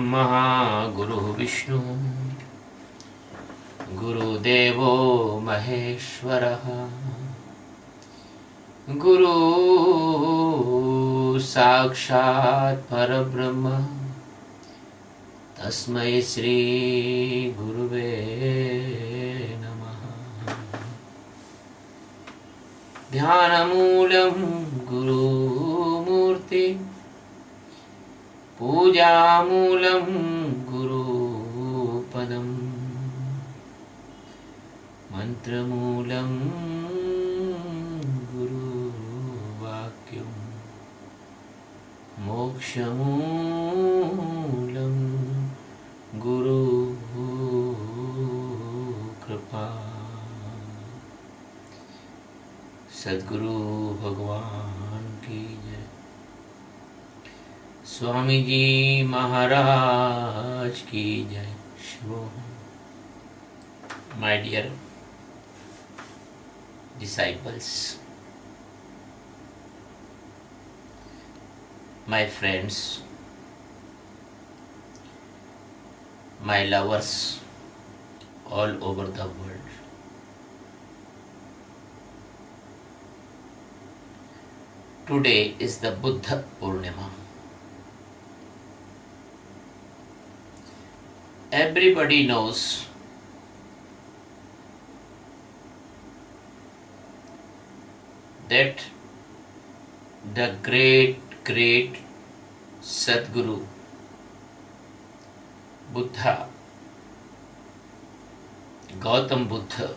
गुरुर्ब्रह्मा गुरुर्विष्णु गुरुदेवो महेश्वरः गुरु साक्षात् परब्रह्म तस्मै श्री गुरुवे नमः। ध्यानमूलं गुरुमूर्ति पूजामूलं गुरुपदं मन्त्रमूलं गुरुवाक्यं मोक्षमूलं गुरुकृपा। सद्गुरु भगवान की जय। स्वामी जी महाराज की जय। My dear disciples, my friends, my lovers all over the world, today is the Buddha Purnima. Everybody knows that the great Sadguru Buddha, Gautam Buddha,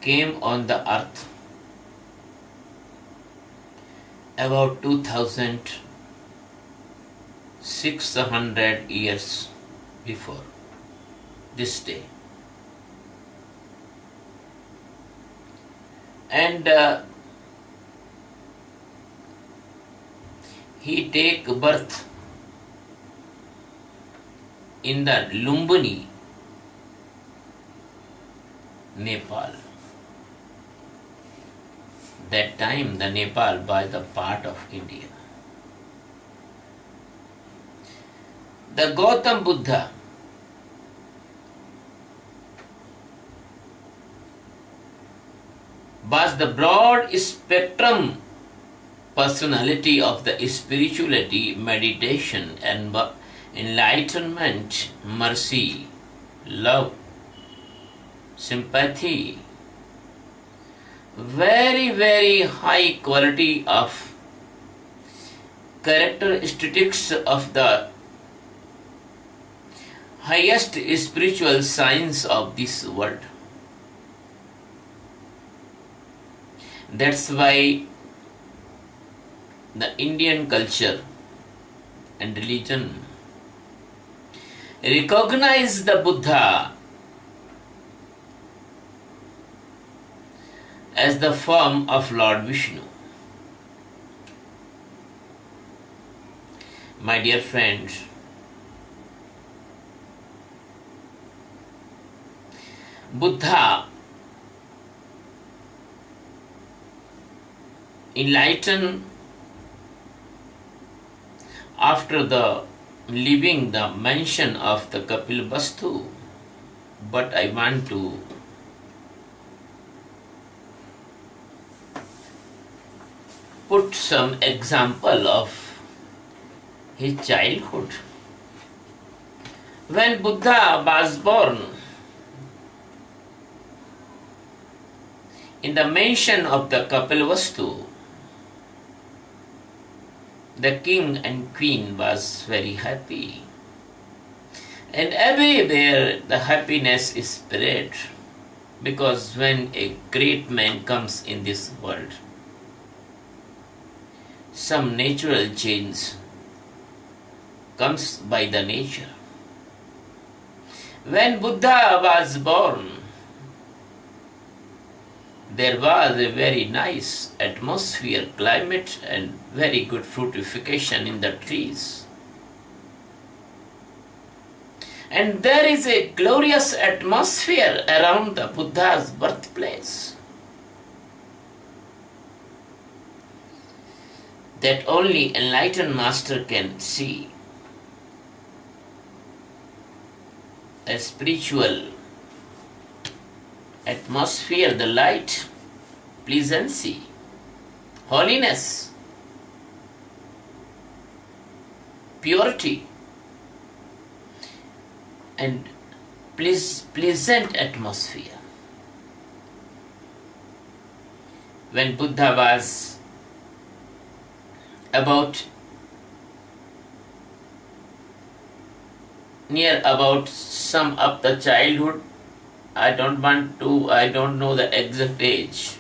came on the earth about 2600 years before this day. And he take birth in the Lumbini, Nepal. That time the Nepal was the part of India. The Gautam Buddha was the broad spectrum personality of the spirituality, meditation and enlightenment, mercy, love, sympathy, very high quality of characteristics of the highest spiritual science of this world. That's why the Indian culture and religion recognize the Buddha as the form of Lord Vishnu. My dear friends, Buddha enlightened after the leaving the mansion of the Kapilavastu, but I want to put some example of his childhood. When Buddha was born in the mansion of the Kapilavastu, the king and queen was very happy, and everywhere the happiness is spread, because when a great man comes in this world, some natural change comes by the nature. When Buddha was born, there was a very nice atmosphere, climate and very good fruitification in the trees. And there is a glorious atmosphere around the Buddha's birthplace. that only enlightened master can see. A spiritual atmosphere, the light, pleasancy, holiness, purity, and pleasant atmosphere. When Buddha was about near about some of the childhood, I don't know the exact age,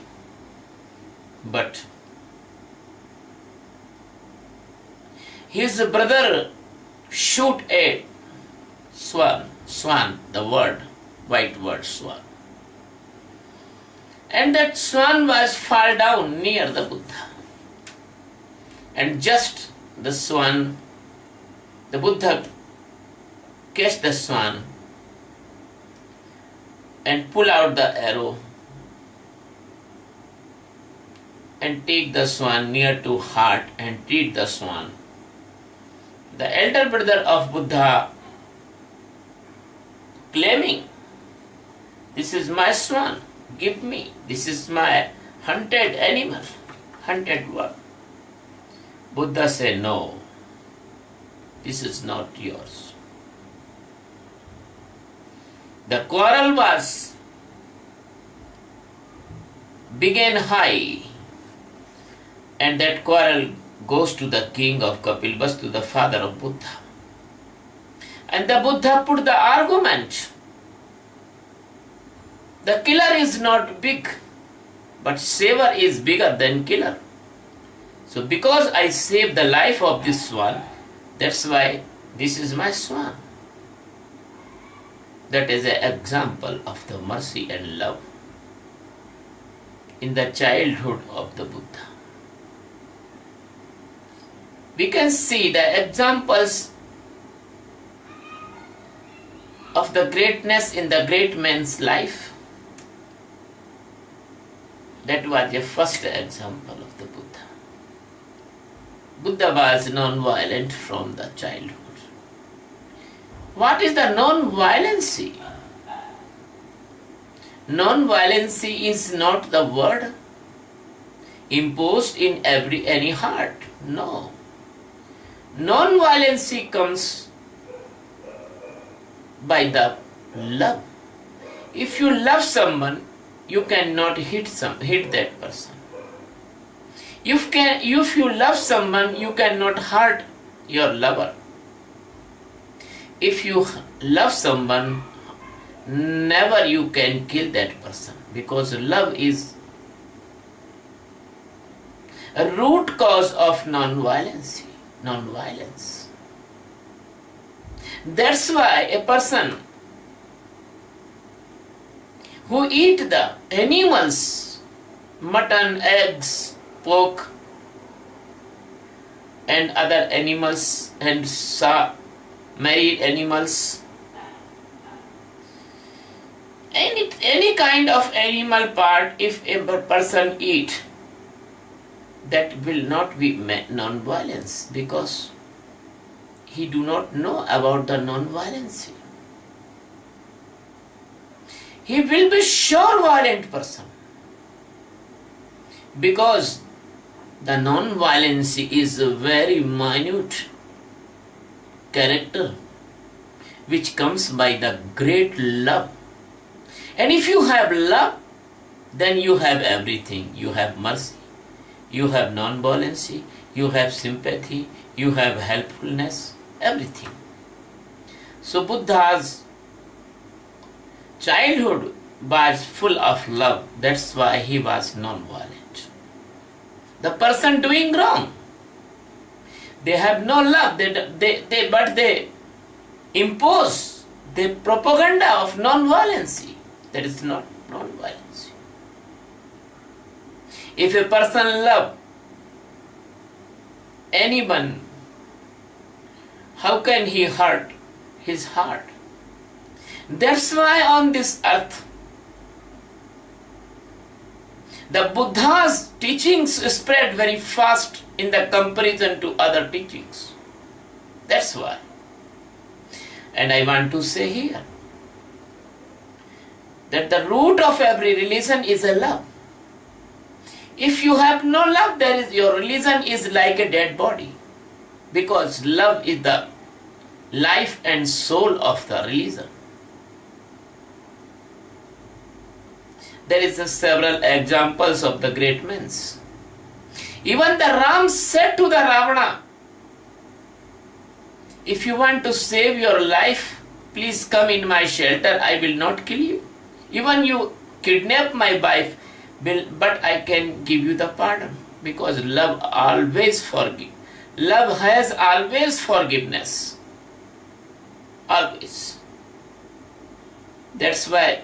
but his brother shoot a swan, the word, white word swan. And that swan was fall down near the Buddha. And just the Buddha catch the swan and pull out the arrow and take the swan near to heart and treat the swan. The elder brother of Buddha claiming, "This is my swan, give me, this is my hunted animal, hunted one." Buddha said, "No, this is not yours." The quarrel began high, and that quarrel goes to the king of Kapilvastu, the father of Buddha. And the Buddha put the argument, the killer is not big, but saver is bigger than killer. So because I saved the life of this swan, that's why this is my swan. That is an example of the mercy and love in the childhood of the Buddha. We can see the examples of the greatness in the great man's life. That was the first example of the Buddha. Buddha was non-violent from the childhood. What is the non-violency? Non-violency is not the word imposed in any heart. No. Non-violency comes by the love. If you love someone, you cannot hit that person. If you love someone, you cannot hurt your lover. If you love someone, never you can kill that person, because love is a root cause of non-violence. That's why a person who eat the animals, mutton, eggs, pork, and other animals, and married animals, any kind of animal part, if a person eat, that will not be non-violence, because he do not know about the non-violence. He will be sure violent person, because the non-violence is a very minute character which comes by the great love. And if you have love, then you have everything. You have mercy, you have non-violence, you have sympathy, you have helpfulness, everything. So Buddha's childhood was full of love. That's why he was non-violent. The person doing wrong, they have no love, but they impose the propaganda of non-violence. That is not non-violence. If a person love anyone, how can he hurt his heart? That's why on this earth The Buddha's teachings spread very fast in the comparison to other teachings. That's why. And I want to say here that the root of every religion is a love. If you have no love, your religion is like a dead body. Because love is the life and soul of the religion. There is several examples of the great men. Even the Ram said to the Ravana, if you want to save your life, please come in my shelter, I will not kill you. Even you kidnap my wife, but I can give you the pardon. Because love always forgives. Love has always forgiveness. Always. That's why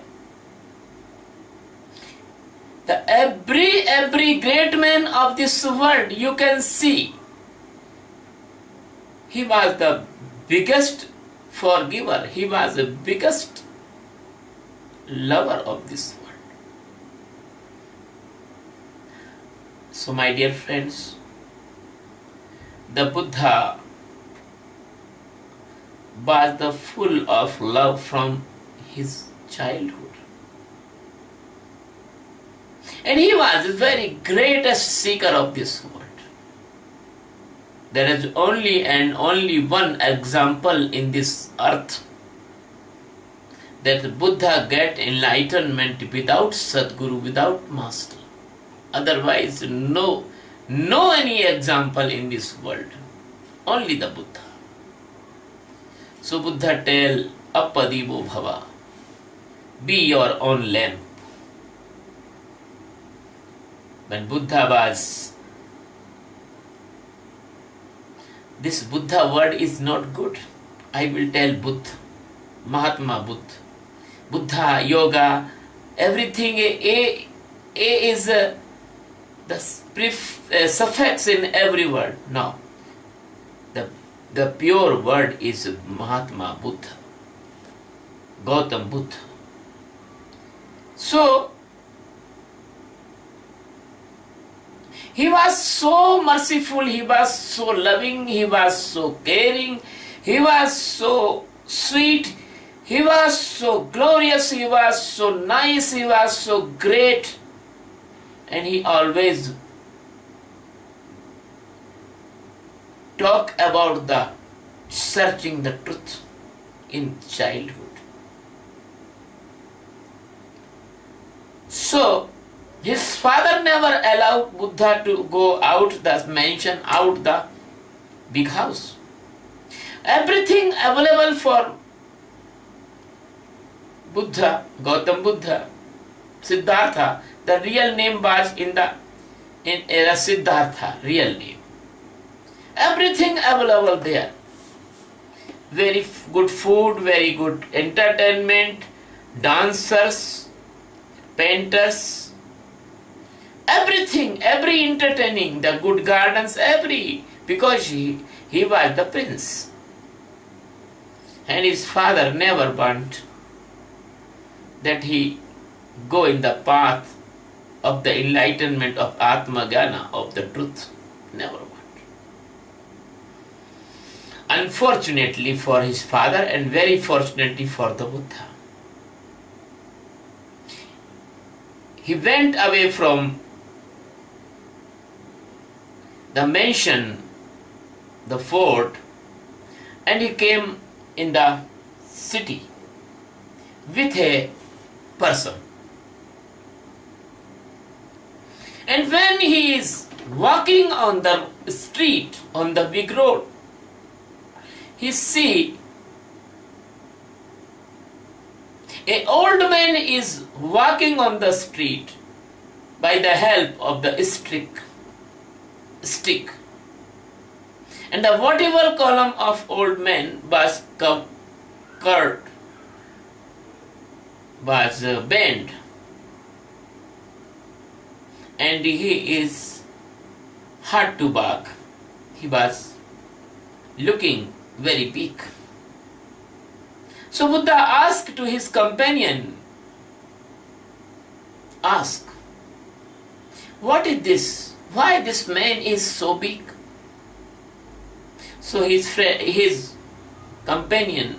every great man of this world, you can see, he was the biggest forgiver. He was the biggest lover of this world. So my dear friends, the Buddha was the full of love from his childhood. And he was the very greatest seeker of this world. There is only one example in this earth that Buddha get enlightenment without Sadguru, without master. Otherwise, no any example in this world. Only the Buddha. So Buddha tell, Appadivo Bhava, be your own lamp. When Buddha was, this Buddha word is not good. I will tell Buddha, Mahatma Buddha, Buddha, Yoga, everything. A is the suffix in every word. No. The pure word is Mahatma Buddha, Gautam Buddha. So, he was so merciful, he was so loving, he was so caring, he was so sweet, he was so glorious, he was so nice, he was so great. And he always talk about the searching the truth in childhood. So, his father never allowed Buddha to go out the mansion, out the big house. Everything available for Buddha, Gautam Buddha, Siddhartha, the real name was in Siddhartha, real name. Everything available there. Very good food, very good entertainment, dancers, painters, everything, every entertaining, the good gardens, because he was the prince. And his father never want that he go in the path of the enlightenment of Atma Jnana, of the truth. Never want. Unfortunately for his father and very fortunately for the Buddha, he went away from the mansion, the fort, and he came in the city with a person. And when he is walking on the street, on the big road, he see an old man is walking on the street by the help of the stick. And the vertebral column of old man was curved, was bent, and he is hard to walk. He was looking very big. So Buddha asked to his companion, ask, what is this? Why this man is so big? So his companion,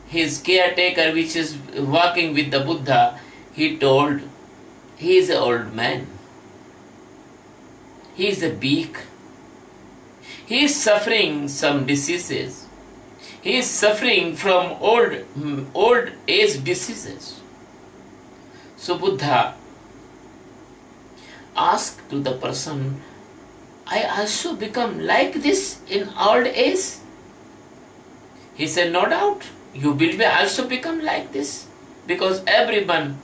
his caretaker, which is walking with the Buddha, he told, he is an old man. He is a big. He is suffering some diseases. He is suffering from old age diseases. So Buddha asked to the person, I also become like this in old age? He said, no doubt, you will be also become like this, because everyone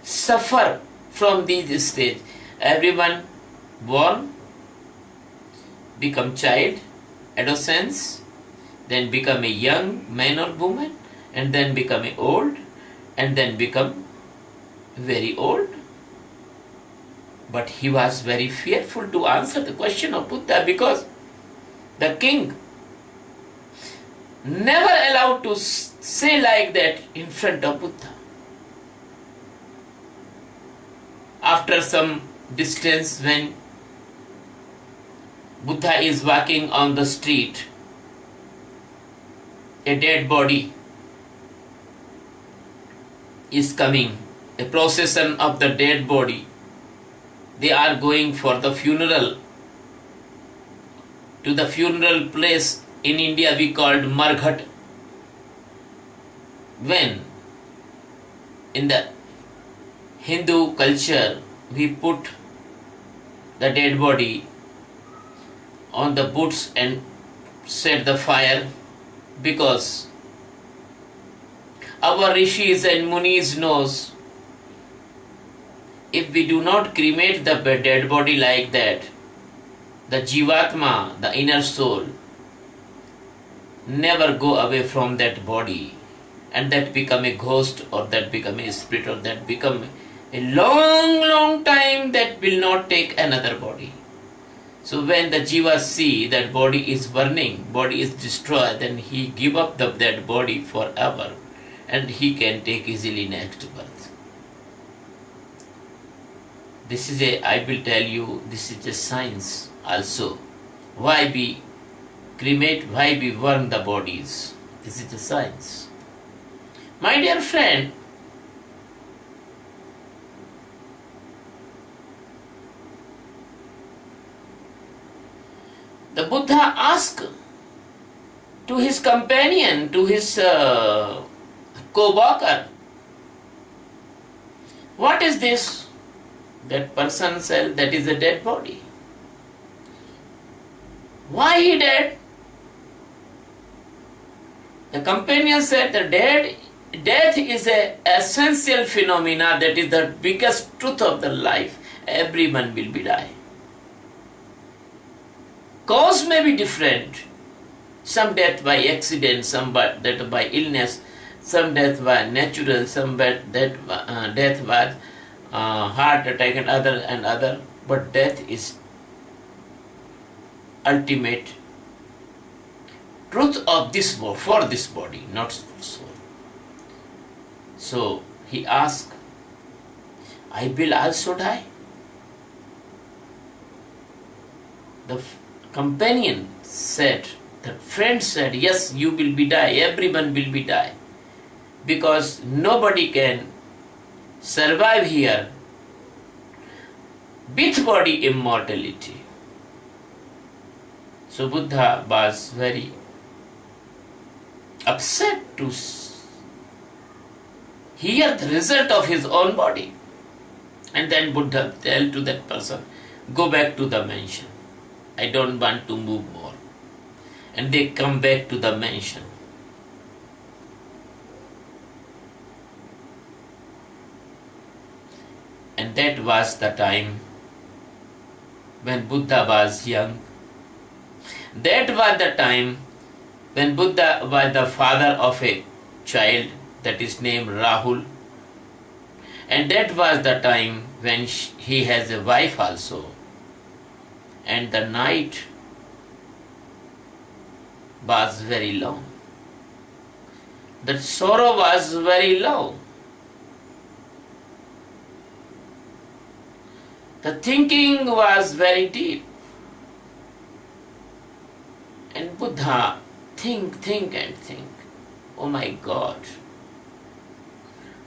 suffer from these stage. Everyone born, become child, adolescence, then become a young man or woman, and then become a old, and then become very old. But he was very fearful to answer the question of Buddha, because the king never allowed to say like that in front of Buddha. After some distance, when Buddha is walking on the street, a dead body is coming, a procession of the dead body. They are going for the funeral. To the funeral place in India we called Marghat. When in the Hindu culture we put the dead body on the woods and set the fire, because our rishis and munis knows, if we do not cremate the dead body like that, the jivatma, the inner soul, never go away from that body, and that become a ghost, or that become a spirit, or that become a long time, that will not take another body. So when the jiva see that body is burning, body is destroyed, then he give up that body forever, and he can take easily next birth. This is I will tell you, this is a science also. Why we cremate, why we burn the bodies? This is a science. My dear friend, the Buddha asked to his companion, to his co-worker, what is this? That person said, that is a dead body. Why he dead? The companion said, the death is an essential phenomena, that is the biggest truth of the life. Everyone will be die. Cause may be different. Some death by accident, some death by illness, some death by natural, some death by heart attack and other. But death is ultimate truth of this world, for this body, not soul. So he asked, I will also die? The companion said, the friend said, yes, you will be die, everyone will be die, because nobody can survive here with body immortality. So Buddha was very upset to hear the result of his own body. And then Buddha tell to that person, go back to the mansion. I don't want to move more. And they come back to the mansion. And that was the time when Buddha was young. That was the time when Buddha was the father of a child that is named Rahul. And that was the time when he has a wife also. And the night was very long. The sorrow was very low. The thinking was very deep. And Buddha think and think. Oh my God.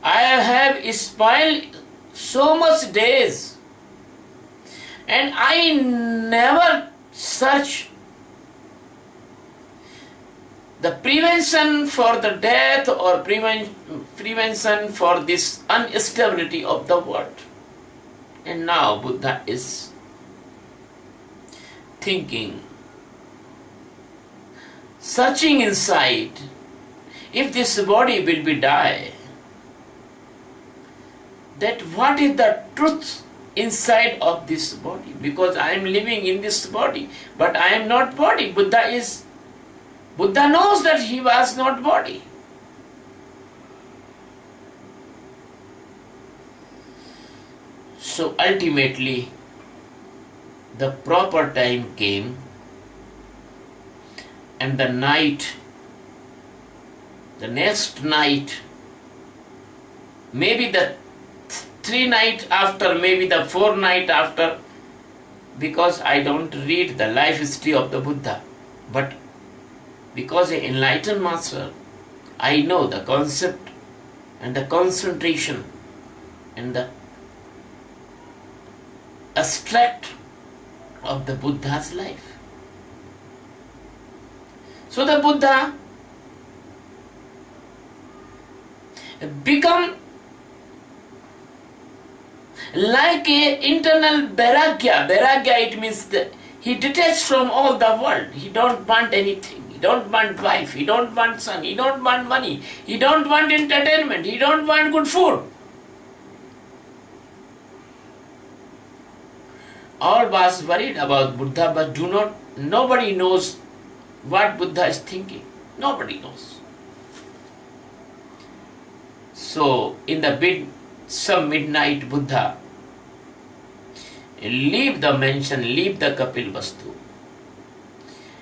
I have spoiled so much days and I never search the prevention for the death or prevention for this instability of the world. And now Buddha is thinking, searching inside, if this body will be die, that what is the truth inside of this body? Because I am living in this body, but I am not body. Buddha knows that he was not body. So ultimately, the proper time came, and the next night, maybe the 3 night after, maybe the 4 night after, because I don't read the life history of the Buddha, but because an enlightened master, I know the concept and the concentration and the abstract of the Buddha's life. So the Buddha become like a internal vairagya. Vairagya, it means that he detached from all the world. He don't want anything. He don't want wife. He don't want son. He don't want money. He don't want entertainment. He don't want good food. All was worried about Buddha, but nobody knows what Buddha is thinking. Nobody knows. So in the some midnight, Buddha leave the mansion, leave the Kapil Vastu,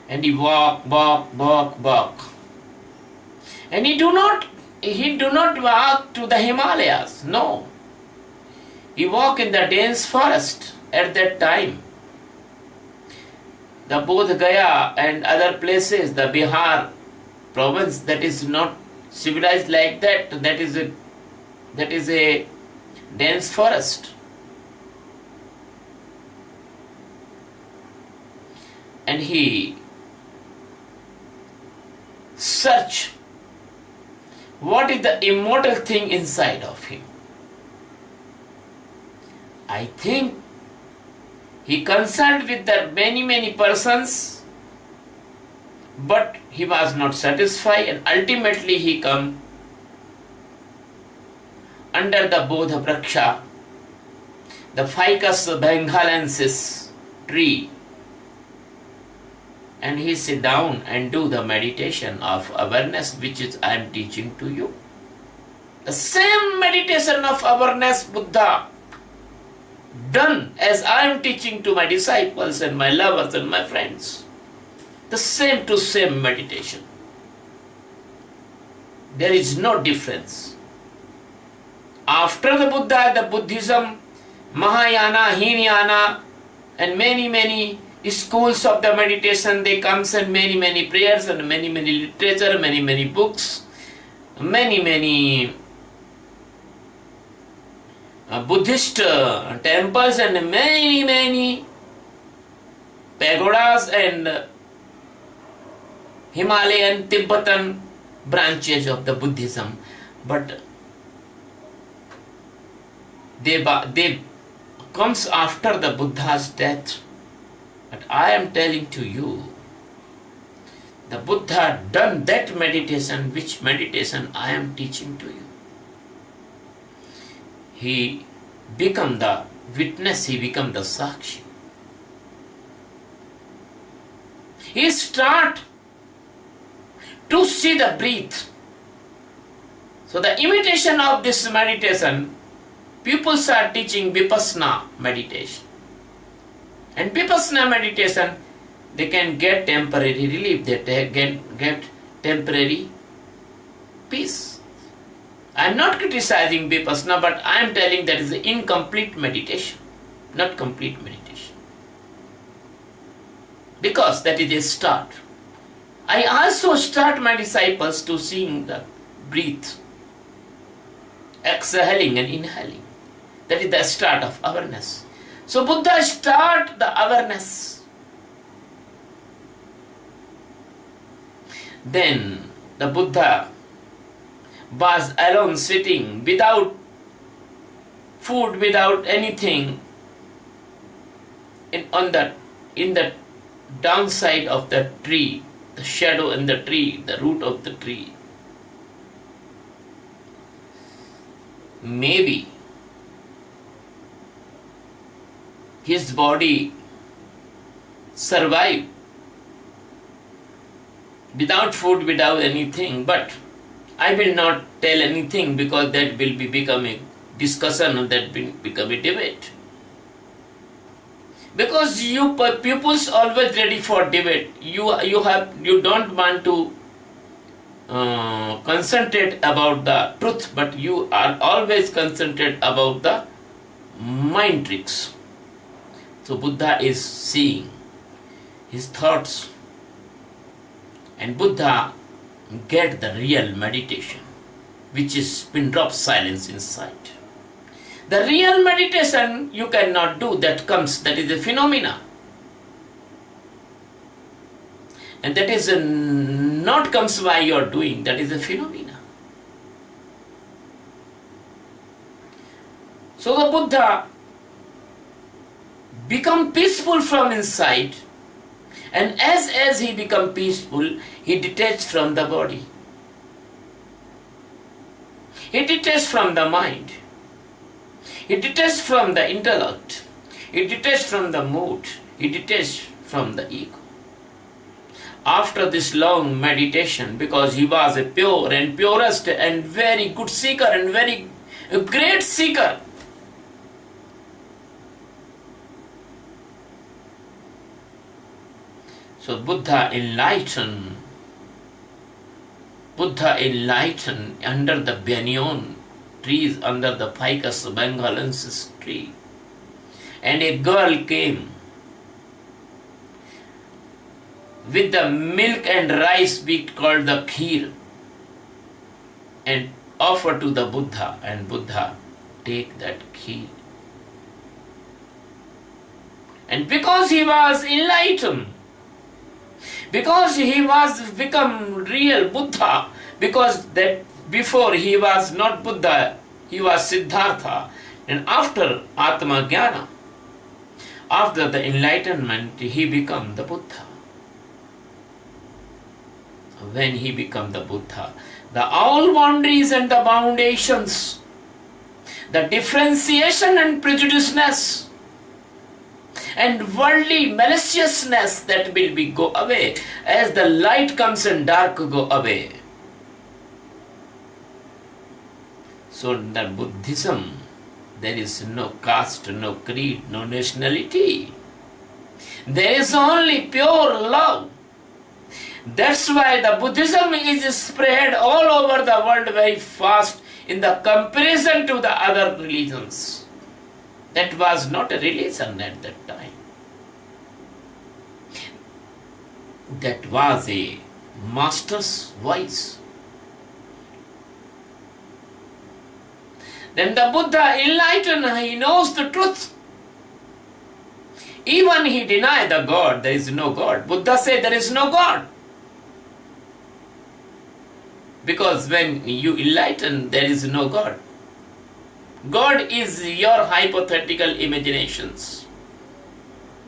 and he walk. And he do not walk to the Himalayas. No, he walk in the dense forest. At that time, the Bodh Gaya and other places, the Bihar province, that is not civilized like that. That is a dense forest. And he search what is the immortal thing inside of him. I think he consulted with the many persons, but he was not satisfied, and ultimately he come under the Bodha Vraksha, the Ficus bengalensis tree, and he sit down and do the meditation of awareness, which is I am teaching to you. The same meditation of awareness Buddha done as I am teaching to my disciples and my lovers and my friends. The same to same meditation. There is no difference. After the Buddha, the Buddhism, Mahayana, Hinayana, and many schools of the meditation, they comes, and many prayers and many literature, many books, many Buddhist temples and many pagodas and Himalayan, Tibetan branches of the Buddhism, but they comes after the Buddha's death. But I am telling to you, the Buddha done that meditation, which meditation I am teaching to you. He become the witness, he become the Sakshi. He start to see the breath. So the imitation of this meditation, people are teaching Vipassana meditation. And Vipassana meditation, they can get temporary relief, they get temporary peace. I am not criticizing Vipassana, but I am telling that is an incomplete meditation. not complete meditation. Because that is a start. I also start my disciples to seeing the breath, exhaling and inhaling. That is the start of awareness. So Buddha start the awareness. Then the Buddha was alone sitting without food, without anything in the downside of the tree, the shadow in the tree, the root of the tree. Maybe his body survived without food, without anything, but I will not tell anything because that will be become a discussion and that will become a debate. Because you pupils always ready for debate. You don't want to concentrate about the truth, but you are always concentrate about the mind tricks. So Buddha is seeing his thoughts, and Buddha get the real meditation, which is pin drop silence inside. The real meditation you cannot do, that is a phenomena. And that is not comes by your doing, that is a phenomena. So the Buddha become peaceful from inside, and as he become peaceful, he detached from the body. He detached from the mind. He detached from the intellect. He detached from the mood. He detached from the ego. After this long meditation, because he was a pure and purest and very good seeker and very great seeker, so Buddha enlightened under the banyan trees, under the ficus bengalensis tree. And a girl came with the milk and rice we called the kheer and offer to the Buddha, and Buddha take that kheer. And because he was enlightened, because he was become real Buddha, because that before he was not Buddha, he was Siddhartha, and after Atma Jnana, after the enlightenment, he became the Buddha. When he became the Buddha, the all boundaries and the foundations, the differentiation and prejudiceness and worldly maliciousness, that will be go away as the light comes and dark go away. So in the Buddhism, there is no caste, no creed, no nationality. There is only pure love. That's why the Buddhism is spread all over the world very fast in the comparison to the other religions. That was not a religion at that time. That was a master's voice. Then the Buddha enlightened, he knows the truth. Even he denied the God, there is no God. Buddha said there is no God. Because when you enlighten, there is no God. God is your hypothetical imaginations.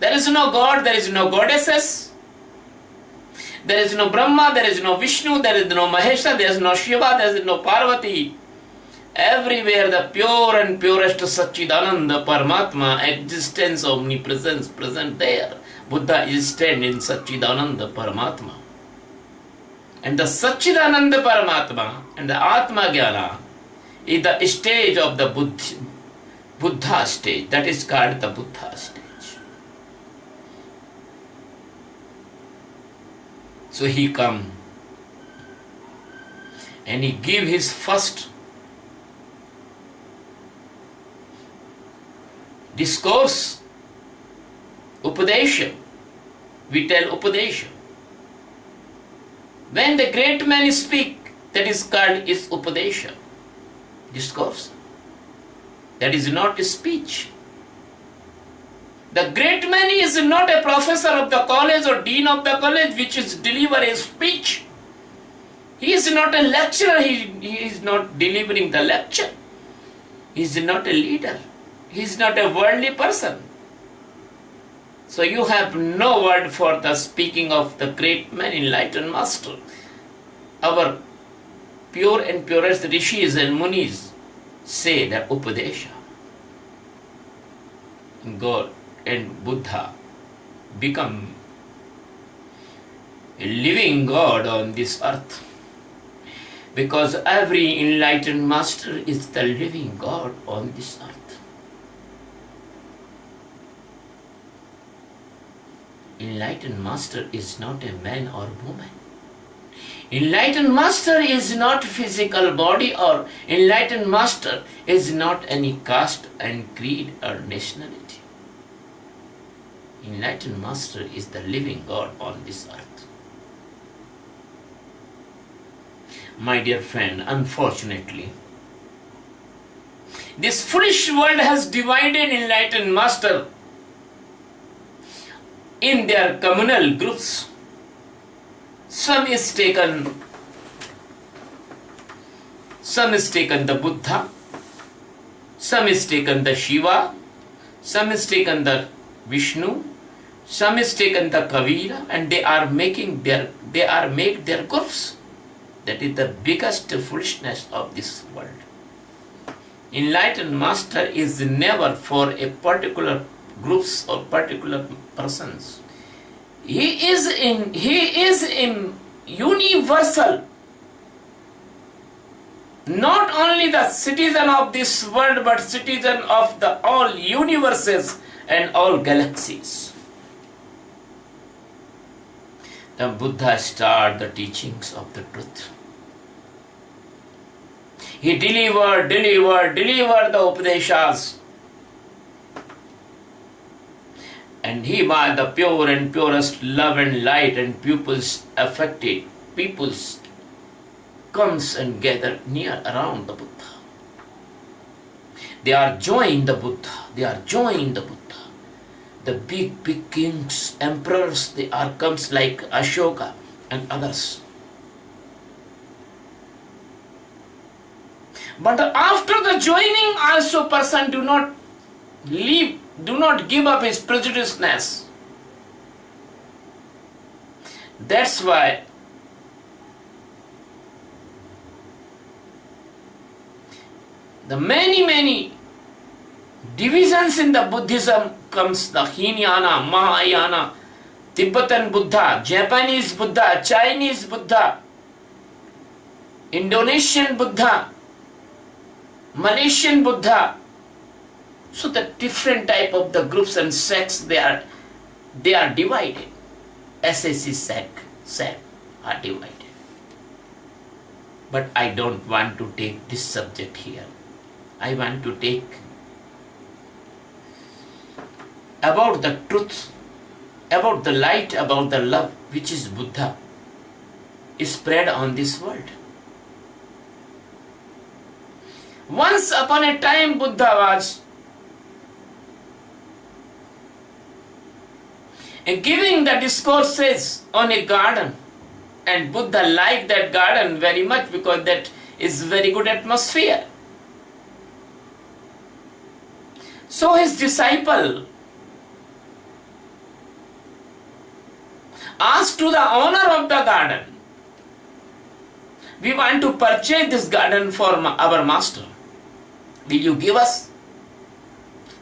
There is no God, there is no goddesses. There is no Brahma, there is no Vishnu, there is no Mahesha, there is no Shiva, there is no Parvati. Everywhere the pure and purest Satchidananda Paramatma, existence, omnipresence present there. Buddha is stand in Satchidananda Paramatma. And the Satchidananda Paramatma and the Atma Jnana is the stage of the Buddha stage. That is called the Buddha stage. So he come and he give his first discourse, Upadesha. We tell Upadesha. When the great men speak, that is called is Upadesha, discourse. That is not speech. The great man is not a professor of the college or dean of the college which is deliver a speech. He is not a lecturer, he is not delivering the lecture. He is not a leader. He is not a worldly person. So you have no word for the speaking of the great man, enlightened master. Our pure and purest rishis and munis say that Upadesha. God and Buddha become a living God on this earth. Because every enlightened master is the living God on this earth. Enlightened master is not a man or woman. Enlightened master is not physical body, or enlightened master is not any caste and creed or nationality. Enlightened master is the living God on this earth. My dear friend, unfortunately, this foolish world has divided enlightened master in their communal groups. Some is taken the Buddha, some is taken the Shiva, some is taken the Vishnu, some is taken the Kavira, and they are made their groups. That is the biggest foolishness of this world. Enlightened master is never for a particular groups or particular persons. He is in universal. Not only the citizen of this world, but citizen of the all universes and all galaxies. The Buddha started the teachings of the truth. He delivered the Upadeshas. And he was the pure and purest love and light, and pupils affected. Peoples comes and gather near around the Buddha. They are joined the Buddha. The big kings, emperors, they are comes like Ashoka and others. But after the joining, also person do not give up his prejudiceness. That's why the many divisions in the Buddhism comes, the Hinayana, Mahayana, Tibetan Buddha, Japanese Buddha, Chinese Buddha, Indonesian Buddha, Malaysian Buddha. So the different type of the groups and sects, they are divided. SAC sect are divided. But I don't want to take this subject here. I want to take about the truth, about the light, about the love which is Buddha is spread on this world. Once upon a time, Buddha was giving the discourses on a garden, and Buddha liked that garden very much because that is very good atmosphere. So his disciple asked to the owner of the garden, "We want to purchase this garden for our master. Will you give us?"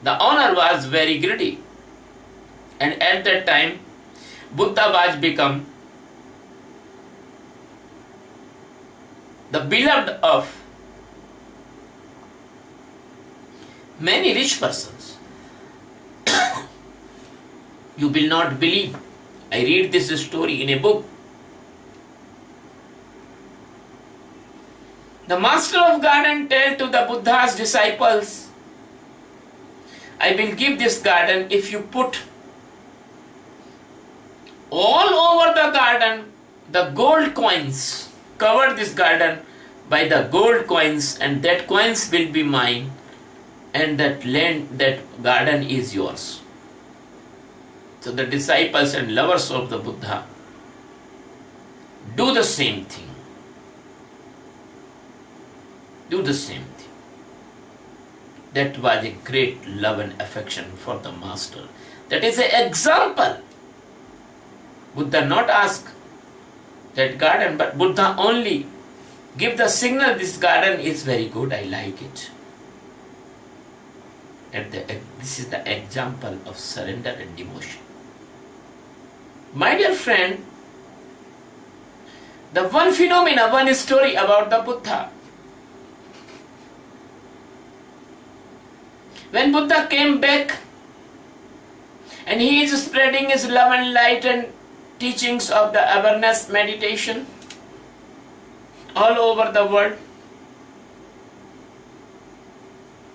The owner was very greedy. And at that time, Buddha was become the beloved of many rich persons. You will not believe. I read this story in a book. The master of garden tell to the Buddha's disciples, I will give this garden if you put all over the garden the gold coins, cover this garden by the gold coins, and that coins will be mine, and that land, that garden is yours. So the disciples and lovers of the Buddha do the same thing. Do the same thing. That was a great love and affection for the master. That is an example. Buddha not ask that garden, but Buddha only give the signal, this garden is very good, I like it. This is the example of surrender and devotion. My dear friend, the one phenomena, one story about the Buddha. When Buddha came back and he is spreading his love and light and teachings of the awareness meditation all over the world.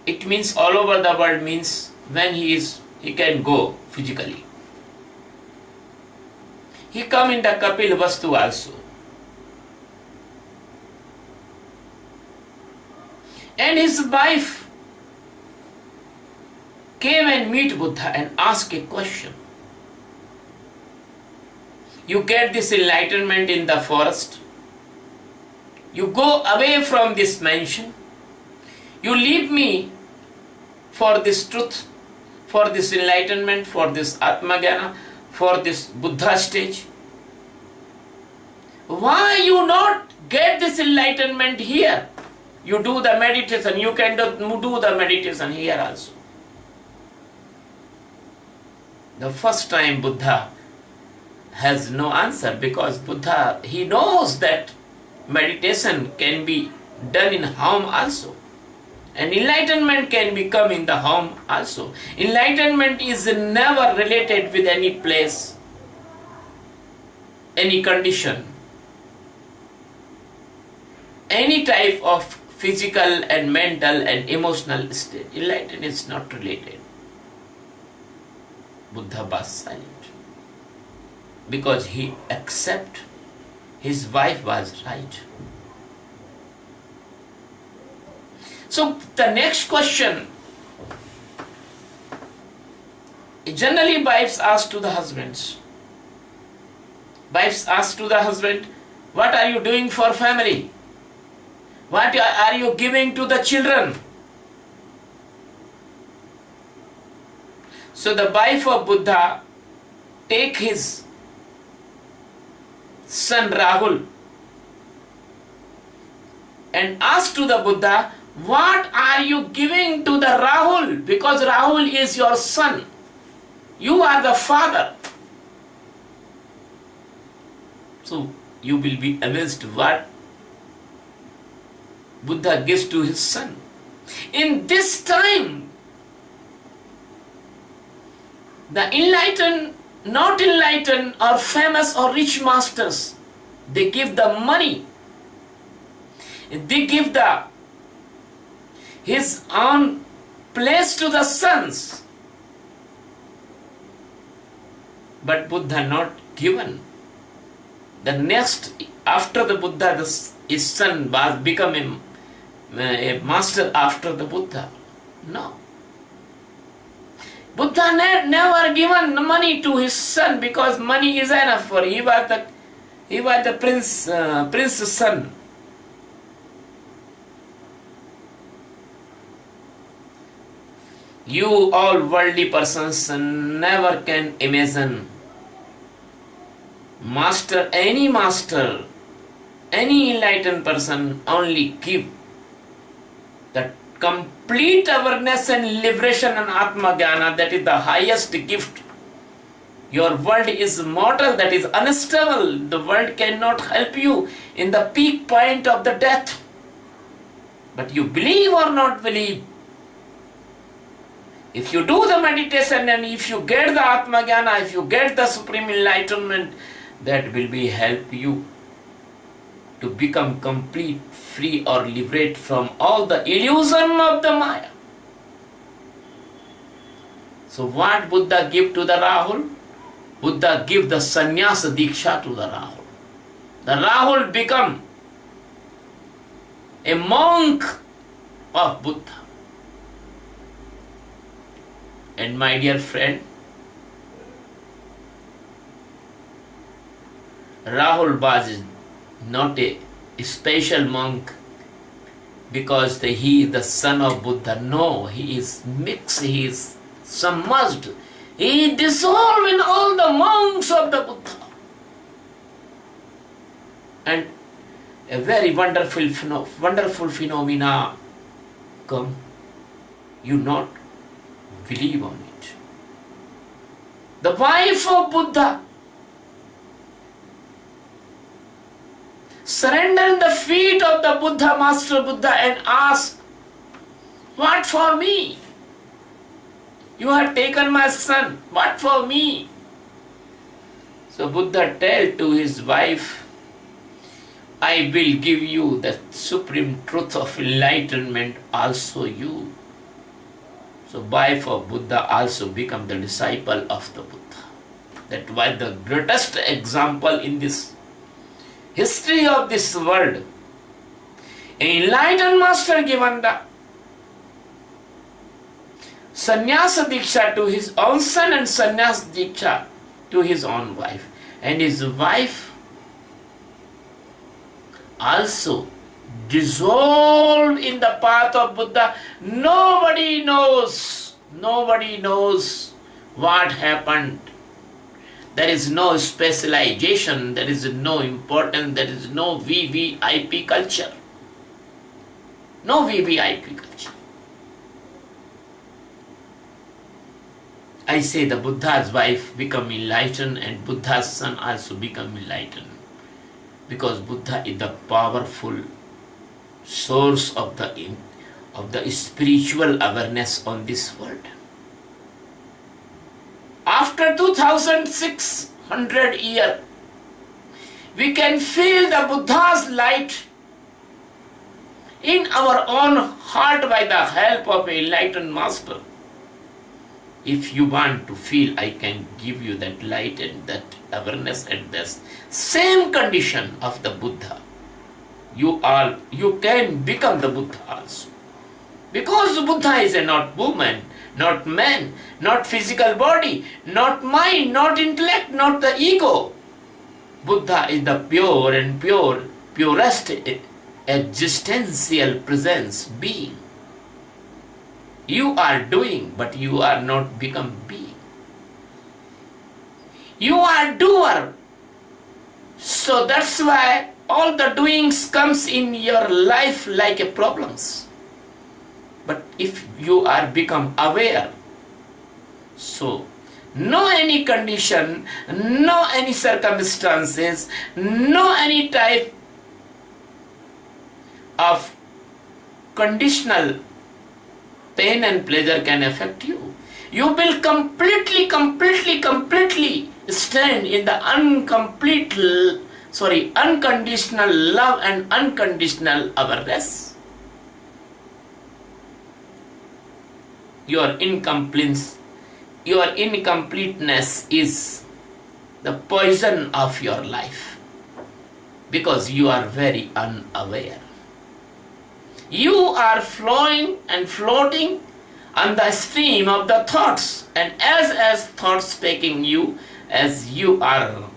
It means all over the world means when he can go physically. He come in the Kapil Vastu also. And his wife came and meet Buddha and asked a question. You get this enlightenment in the forest. You go away from this mansion. You leave me for this truth, for this enlightenment, for this Atmajnana, for this Buddha stage. Why you not get this enlightenment here? You do the meditation, you can do the meditation here also. The first time Buddha has no answer, because Buddha, he knows that meditation can be done in home also. And enlightenment can become in the home also. Enlightenment is never related with any place, any condition, any type of physical and mental and emotional state. Enlightenment is not related. Buddha was silent because he accepted his wife was right. So the next question, generally wives ask to the husbands. Wives ask to the husband, what are you doing for family? What are you giving to the children? So the wife of Buddha take his son Rahul and ask to the Buddha, what are you giving to the Rahul? Because Rahul is your son. You are the father. So you will be amazed what Buddha gives to his son. In this time, the enlightened, not enlightened or famous or rich masters, they give the money. They give his own place to the sons. But Buddha not given. The next, after the Buddha, his son was becoming a master after the Buddha. No. Buddha never given money to his son because money is enough for him. He was the prince's son. You all worldly persons never can imagine any enlightened person only give the complete awareness and liberation and Atmajnana, that is the highest gift. Your world is mortal, that is unstable. The world cannot help you in the peak point of the death. But you believe or not believe, if you do the meditation and if you get the Atmajnana, if you get the supreme enlightenment, that will be help you to become complete, free or liberate from all the illusion of the Maya. So what Buddha give to the Rahul? Buddha give the sannyasa diksha to the Rahul. The Rahul become a monk of Buddha. And my dear friend, Rahul was not a special monk because he is the son of Buddha. No, he is mixed, he is submerged. He dissolved in all the monks of the Buddha. And a very wonderful phenomena come. You not believe on it. The wife of Buddha surrendered the feet of the Buddha, Master Buddha, and asked, "What for me? You have taken my son. What for me?" So Buddha tell to his wife, "I will give you the supreme truth of enlightenment, also you." So wife of Buddha also become the disciple of the Buddha. That was the greatest example in this history of this world. An enlightened master given the sannyasa diksha to his own son and sannyasa diksha to his own wife. And his wife also dissolved in the path of Buddha. Nobody knows what happened. There is no specialization, there is no importance, there is no VVIP culture. No VVIP culture. I say the Buddha's wife become enlightened and Buddha's son also become enlightened. Because Buddha is the powerful source of the spiritual awareness on this world. After 2600 years, we can feel the Buddha's light in our own heart by the help of an enlightened master. If you want to feel, I can give you that light and that awareness at the same condition of the Buddha. You can become the Buddha also. Because Buddha is not woman, not man, not physical body, not mind, not intellect, not the ego. Buddha is the pure and purest existential presence, being. You are doing, but you are not become being. You are doer. So that's why all the doings comes in your life like a problems. But if you are become aware, so no any condition, no any circumstances, no any type of conditional pain and pleasure can affect you. You will completely stand in the unconditional love and unconditional awareness. Your incompleteness is the poison of your life because you are very unaware. You are flowing and floating on the stream of the thoughts, and as thoughts taking you, as you are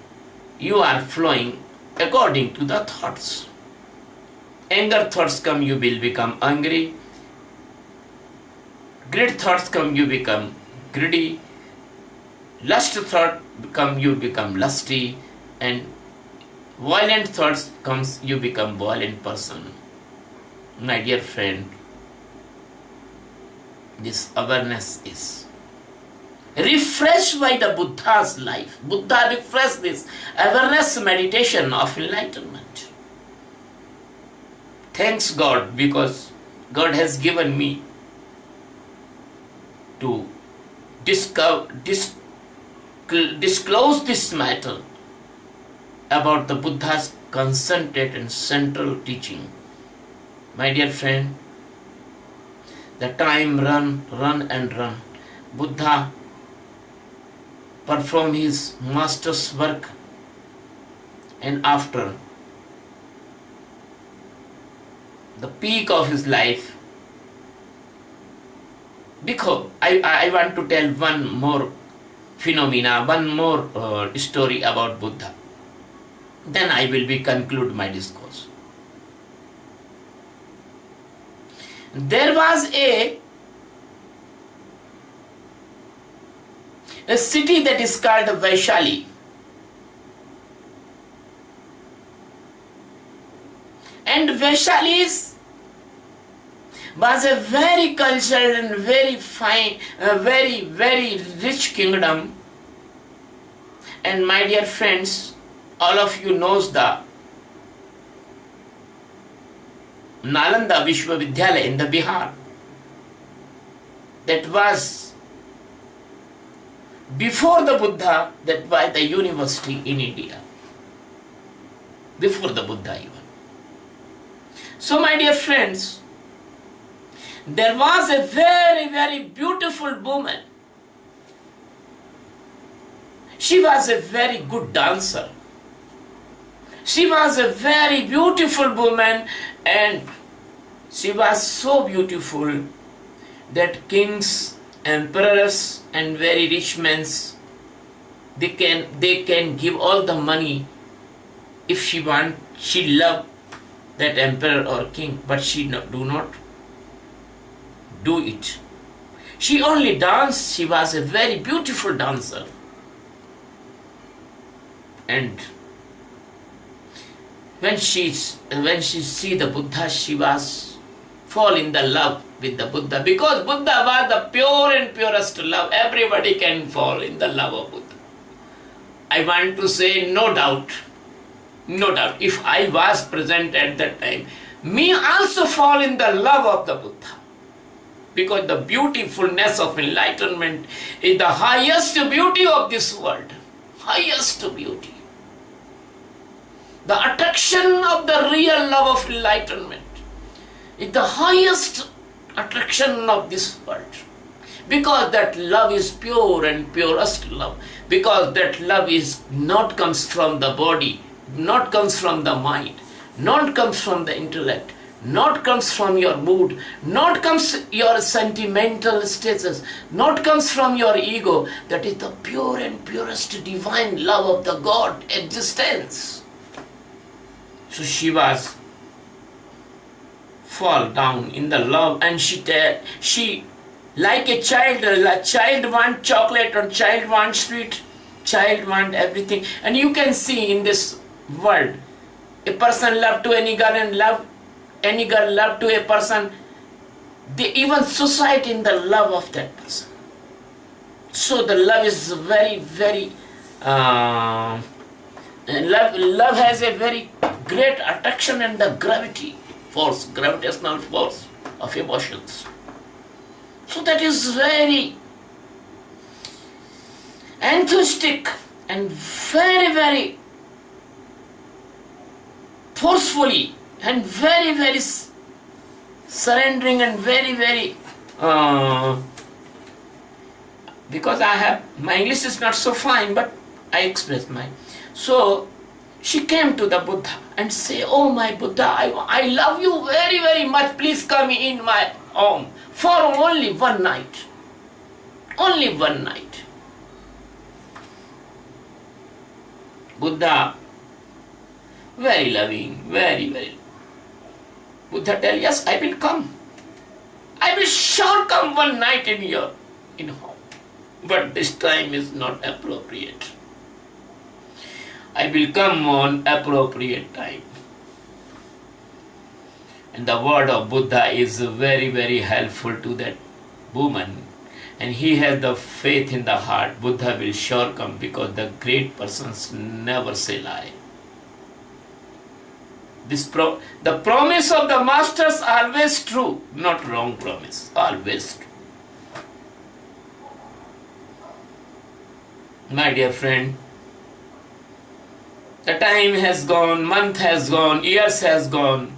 flowing according to the thoughts. Anger thoughts come, you will become angry. Greed thoughts come, you become greedy. Lust thought come, you become lusty. And violent thoughts comes, you become violent person. My dear friend, this awareness is refreshed by the Buddha's life. Buddha refreshed this awareness meditation of enlightenment. Thanks God, because God has given me to disclose this matter about the Buddha's concentrated and central teaching. My dear friend, the time run. Buddha perform his master's work, and after the peak of his life, because I want to tell one more phenomena, one more story about Buddha. Then I will be conclude my discourse. There was a city that is called Vaishali. And Vaishali was a very cultured and very fine, very, very rich kingdom. And my dear friends, all of you knows the Nalanda Vishwavidyalaya in the Bihar. That was before the Buddha, that was the university in India. Before the Buddha even. So my dear friends, there was a very, very beautiful woman. She was a very good dancer. She was a very beautiful woman, and she was so beautiful that kings, emperors and very rich men, they can give all the money if she want. She love that emperor or king, but she do not do it. She only danced. She was a very beautiful dancer. And when she see the Buddha, she was fall in the love with the Buddha, because Buddha was the pure and purest love. Everybody can fall in the love of Buddha. I want to say, no doubt, if I was present at that time, me also fall in the love of the Buddha. Because the beautifulness of enlightenment is the highest beauty of this world. Highest beauty. The attraction of the real love of enlightenment is the highest attraction of this world. Because that love is pure and purest love. Because that love is not comes from the body, not comes from the mind, not comes from the intellect, not comes from your mood, not comes your sentimental status, not comes from your ego. That is the pure and purest divine love of the God existence. So she was fall down in the love, and she like a child want chocolate, or child want sweet, child want everything. And you can see in this world, a person love to any girl and love any girl love to a person, they even suicide in the love of that person. So the love is very, very love has a very great attraction and the gravitational force of emotions. So that is very enthusiastic and very, very forcefully and very, very surrendering and very, very because my English is not so fine, but I express mine. So she came to the Buddha and say, "Oh my Buddha, I love you very, very much. Please come in my home for only one night. Only one night." Buddha, very loving, very, very. Buddha tell, "Yes, I will come. I will sure come one night in home. But this time is not appropriate. I will come on appropriate time." And the word of Buddha is very, very helpful to that woman. And he has the faith in the heart. Buddha will sure come, because the great persons never say lie. The promise of the masters always true, not wrong promise, always true. My dear friend, the time has gone, month has gone, years has gone,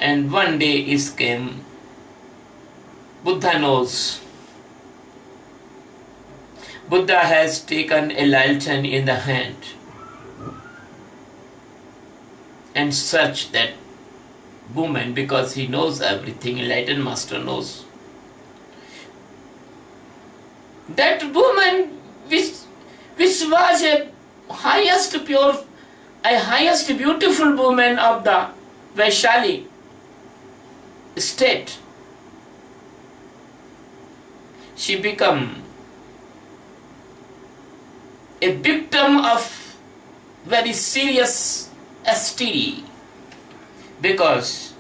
and one day is came. Buddha knows Buddha has taken a lantern in the hand and searched that woman because he knows everything. Enlightened Master knows. That woman which was a highest pure, a highest beautiful woman of the Vaishali state, she become a victim of very serious STD because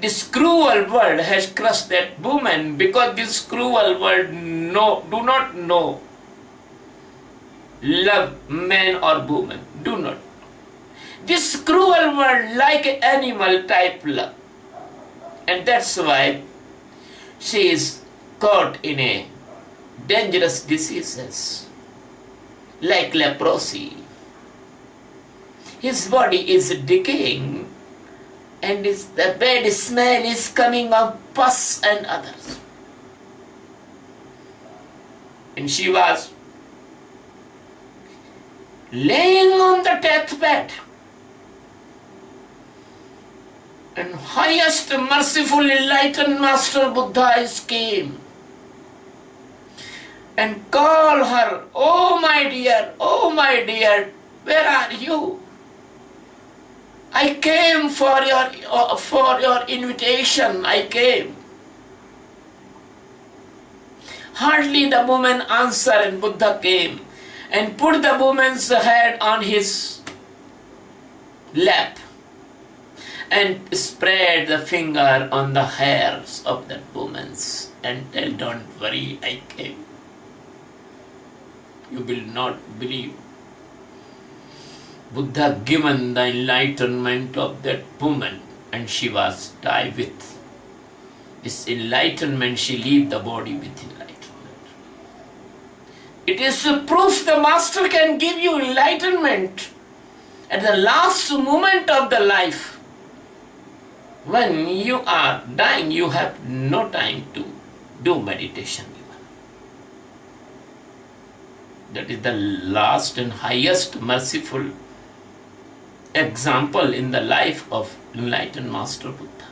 this cruel world has crushed that woman, because this cruel world do not know love man or woman, do not. This cruel world like animal type love, and that's why she is caught in a dangerous diseases like leprosy. His body is decaying and the bad smell is coming of pus and others. And she was laying on the deathbed, and highest merciful enlightened Master Buddha came and called her, oh my dear, where are you? I came for your invitation, I came. Hardly the woman answered, and Buddha came and put the woman's head on his lap and spread the finger on the hairs of that woman's and tell, don't worry, I came. You will not believe. Buddha given the enlightenment of that woman, and she was died with this enlightenment. She leave the body with enlightenment. It is a proof the Master can give you enlightenment at the last moment of the life. When you are dying, you have no time to do meditation. That is the last and highest merciful example in the life of enlightened Master Buddha.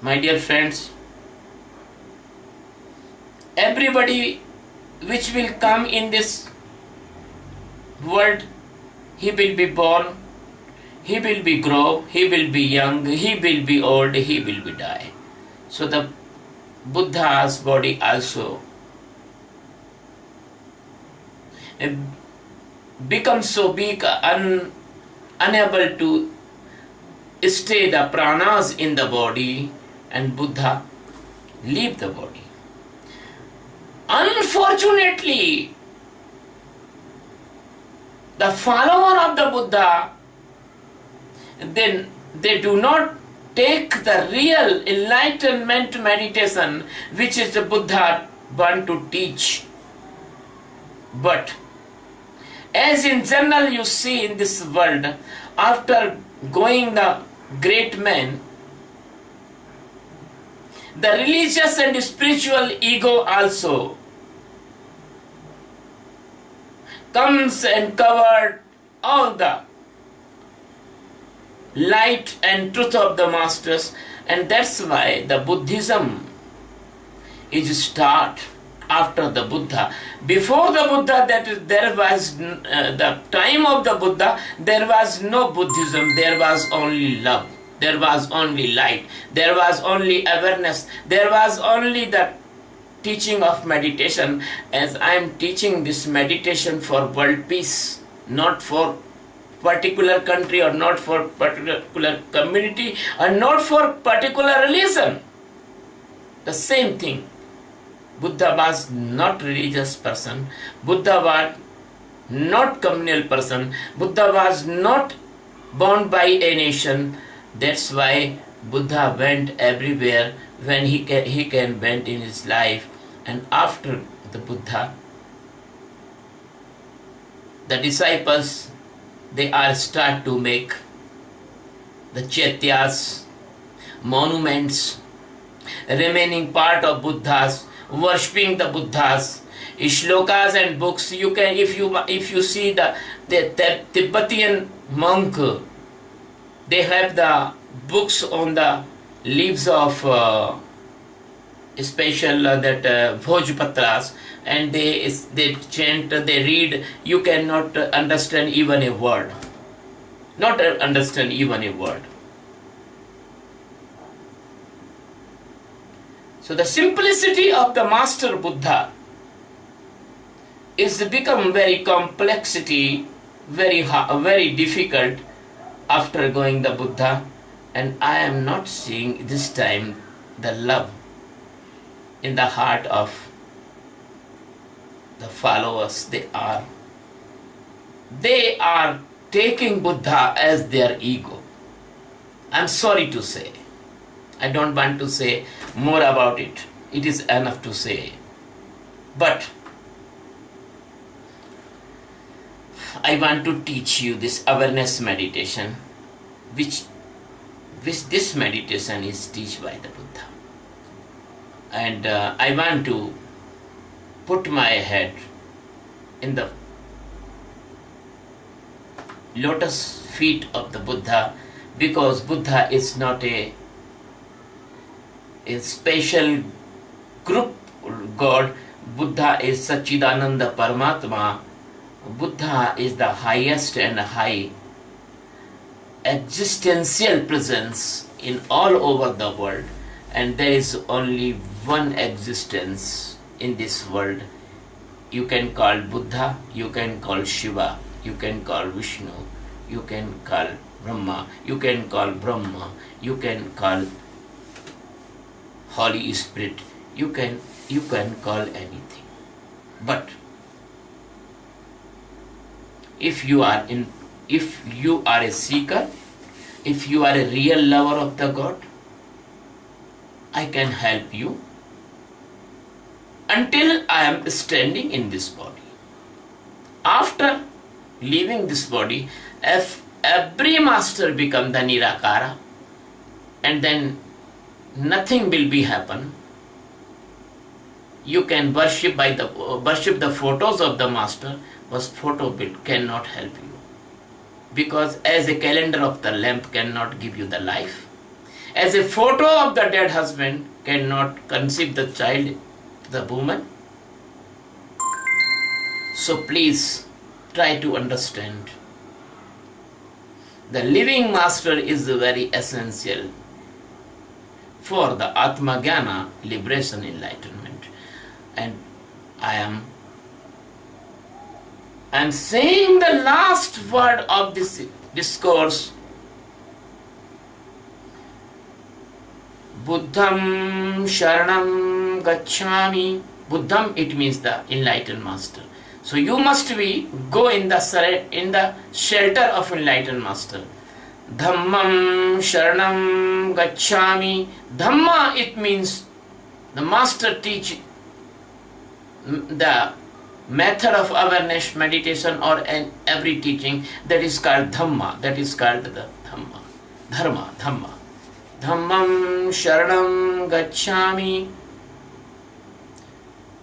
My dear friends, everybody which will come in this world, he will be born, he will be grow, he will be young, he will be old, he will be die. So the Buddha's body also becomes so big, unable to stay the pranas in the body, and Buddha leave the body. Unfortunately, the follower of the Buddha, then they do not take the real enlightenment meditation which is the Buddha want to teach. But as in general you see in this world, after going the great men, the religious and spiritual ego also comes and covered all the light and truth of the masters, and that's why the Buddhism is start after the Buddha. Before the Buddha, there was the time of the Buddha, there was no Buddhism, there was only love, there was only light, there was only awareness, there was only the teaching of meditation. As I am teaching this meditation for world peace, not for particular country or not for particular community or not for particular religion. The same thing. Buddha was not religious person. Buddha was not communal person. Buddha was not bound by a nation. That's why Buddha went everywhere when he can went in his life. And after the Buddha, the disciples, they are start to make the chaityas, monuments, remaining part of Buddha's worshipping the Buddhas. Shlokas and books, you can, if you see the Tibetan monk, they have the books on the leaves of special that Bhojpatras, and they chant, they read. You cannot understand even a word. Not understand even a word. So the simplicity of the Master Buddha is become very complexity, very difficult after going the Buddha, and I am not seeing this time the love in the heart of the followers. They are taking Buddha as their ego. I'm sorry to say. I don't want to say more about it. It is enough to say. But I want to teach you this awareness meditation, which this meditation is taught by the Buddha. And I want to put my head in the lotus feet of the Buddha, because Buddha is not a special group God. Buddha is Sachidananda Paramatma. Buddha is the highest and high existential presence in all over the world, and there is only one existence in this world. You can call Buddha, you can call Shiva, you can call Vishnu, you can call Brahma, you can call Brahma, you can call Holy Spirit, you can call anything. But if you are a seeker, if you are a real lover of the God, I can help you until I am standing in this body. After leaving this body, if every master become the Nirakara, and then nothing will be happen. You can worship the photos of the master, but photo cannot help you, because as a calendar of the lamp cannot give you the life, as a photo of the dead husband cannot conceive the child, the woman. So please try to understand. The living master is very essential for the Atma Jnana, liberation, enlightenment. And I am saying the last word of this discourse. Buddham Sharanam Gacchami. Buddham, it means the enlightened master. So you must go in the shelter of enlightened master. Dhammam Sharanam Gacchami. Dhamma, it means the master teach the method of awareness, meditation, or every teaching, that is called Dhamma. That is called the Dhamma. Dhamma. Dhammam Sharanam Gacchami.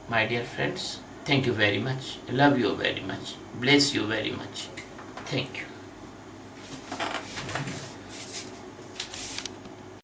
My dear friends, thank you very much. I love you very much. Bless you very much. Thank you.